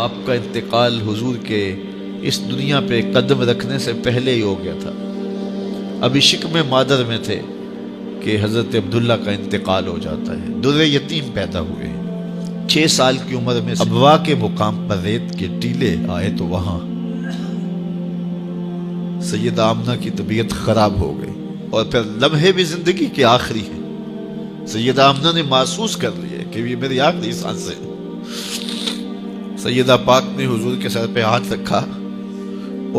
آپ کا انتقال حضور کے اس دنیا پہ قدم رکھنے سے پہلے ہی ہو گیا تھا. ابھی شکم مادر میں تھے کہ حضرت عبداللہ کا انتقال ہو جاتا ہے. در یتیم پیدا ہوئے. 6 سال کی عمر میں ابوا کے مقام پر ریت کے ٹیلے آئے تو وہاں سیدہ آمنہ کی طبیعت خراب ہو گئی. اور پھر لمحے بھی زندگی کے آخری ہیں. سیدہ آمنہ نے محسوس کر لیا کہ یہ میری آخری سانسیں. سیدہ پاک نے حضور کے سر پہ ہاتھ رکھا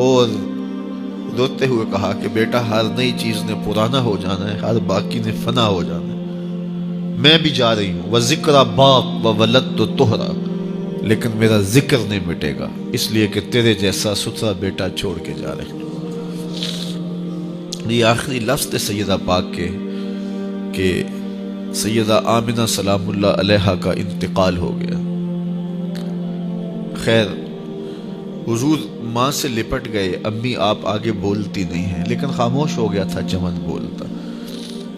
اور روتے ہوئے کہا کہ بیٹا، ہر نئی چیز نے پرانا ہو جانا ہے، ہر باقی نے فنا ہو جانا ہے. میں بھی جا رہی ہوں. وَذِكْرَ بَاق وَوَلَدْتُ طُهْرًا، لیکن میرا ذکر نہیں مٹے گا، اس لیے کہ تیرے جیسا ستھرا بیٹا چھوڑ کے جا رہے ہیں. یہ آخری لفظ تھے سیدہ پاک کے کہ سیدہ آمنہ سلام اللہ علیہا کا انتقال ہو گیا. خیر، حضور ماں سے لپٹ گئے. امی آپ آگے بولتی نہیں ہیں، لیکن خاموش ہو گیا تھا چمن بولتا.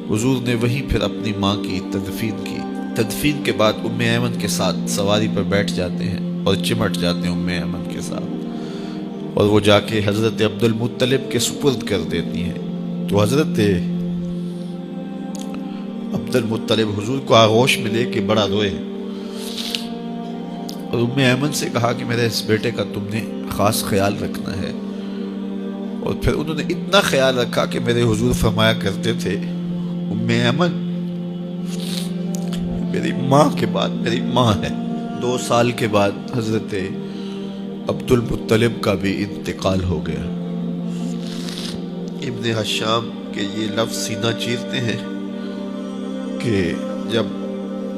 حضور نے وہیں پھر اپنی ماں کی تدفین کی. تدفین کے بعد ام ایمن کے ساتھ سواری پر بیٹھ جاتے ہیں اور چمٹ جاتے ہیں ام ایمن کے ساتھ، اور وہ جا کے حضرت عبد المطلب کے سپرد کر دیتی ہیں. تو حضرت عبد المطلب حضور کو آغوش میں لے کے بڑا روئے اور ام ایمن سے کہا کہ میرے اس بیٹے کا تم نے خاص خیال رکھنا ہے. اور پھر انہوں نے اتنا خیال رکھا کہ میرے حضور فرمایا کرتے تھے، ام ایمن میری ماں کے بعد میری ماں ہے. 2 سال کے بعد حضرت عبد المطلب کا بھی انتقال ہو گیا. ابن حشام کے یہ لفظ سینہ چیرتے ہیں کہ جب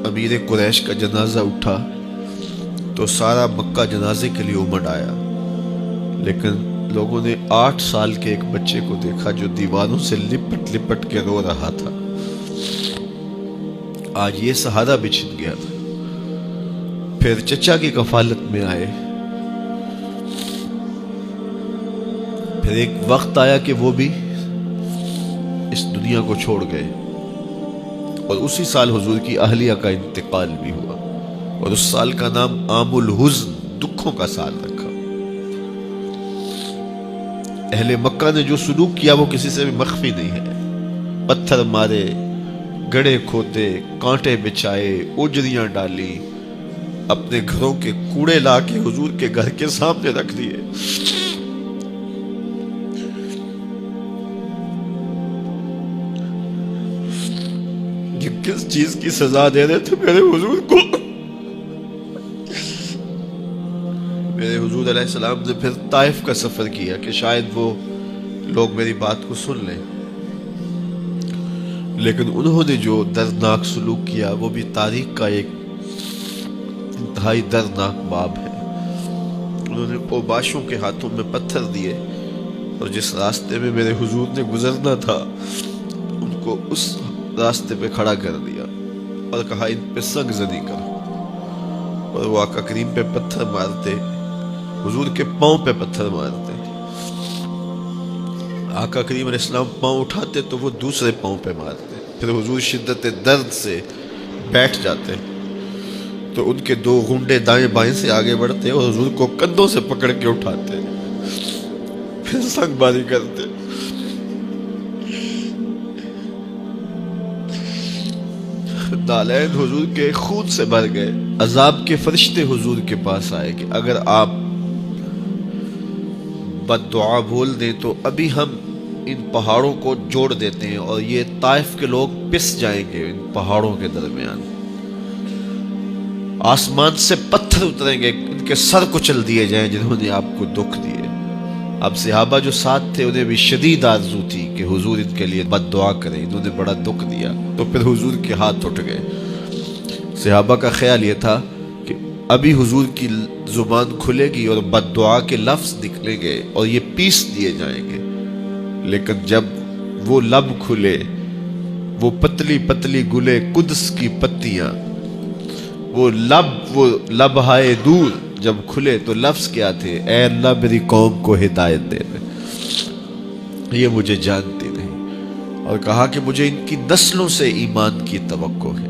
امیر قریش کا جنازہ اٹھا تو سارا مکہ جنازے کے لیے امڑ آیا، لیکن لوگوں نے 8 سال کے ایک بچے کو دیکھا جو دیواروں سے لپٹ لپٹ کے رو رہا تھا. آج یہ سہارا بچھن گیا تھا. پھر چچا کی کفالت میں آئے. پھر ایک وقت آیا کہ وہ بھی اس دنیا کو چھوڑ گئے، اور اسی سال حضور کی اہلیہ کا انتقال بھی ہوا، اور اس سال کا نام عام الحزن، دکھوں کا سال رکھا. اہل مکہ نے جو سلوک کیا وہ کسی سے بھی مخفی نہیں ہے. پتھر مارے، گڑھے کھودے، کانٹے بچھائے، اجریاں ڈالی، اپنے گھروں کے کوڑے لا کے حضور کے گھر کے سامنے رکھ دیے. یہ کس چیز کی سزا دے رہے تھے میرے حضور کو؟ میرے حضور علیہ السلام نے پھر طائف کا سفر کیا کہ شاید وہ لوگ میری بات کو سن لیں، لیکن انہوں نے جو دردناک سلوک کیا وہ بھی تاریخ کا ایک انتہائی دردناک باب ہے. انہوں نے اوباشوں کے ہاتھوں میں پتھر دیے، اور جس راستے میں میرے حضور نے گزرنا تھا ان کو اس راستے پہ کھڑا کر دیا اور کہا ان پہ سنگ زنی کرو. اور وہ آقا کریم پہ پتھر مارتے، حضور کے پاؤں پہ پتھر مارتے. آقا کریم علیہ السلام پاؤں اٹھاتے تو وہ دوسرے پاؤں پہ مارتے. پھر حضور شدت درد سے بیٹھ جاتے تو ان کے 2 گھنڈے دائیں بائیں سے آگے بڑھتے اور حضور کو کندھوں سے پکڑ کے اٹھاتے، پھر سنگ باری کرتے. نالین حضور کے خون سے بھر گئے. عذاب کے فرشتے حضور کے پاس آئے کہ اگر آپ بد دعا بول دیں تو ابھی ہم ان پہاڑوں کو جوڑ دیتے ہیں اور یہ طائف کے لوگ پس جائیں گے. ان پہاڑوں کے درمیان آسمان سے پتھر اتریں گے، ان کے سر کچل دیے جائیں جنہوں نے آپ کو دکھ دیے. اب صحابہ جو ساتھ تھے انہیں بھی شدید آرزو تھی کہ حضور ان کے لیے بد دعا کریں، انہوں نے بڑا دکھ دیا. تو پھر حضور کے ہاتھ اٹھ گئے. صحابہ کا خیال یہ تھا کہ ابھی حضور کی زبان کھلے گی اور بد دعا کے لفظ نکلیں گے اور یہ پیس دیے جائیں گے. لیکن جب وہ لب کھلے، وہ پتلی پتلی گلے قدس کی پتیاں، وہ لبہائے دور جب کھلے تو لفظ کیا تھے؟ اے اللہ میری قوم کو ہدایت دے دے، یہ مجھے جانتی نہیں. اور کہا کہ مجھے ان کی نسلوں سے ایمان کی توقع ہے.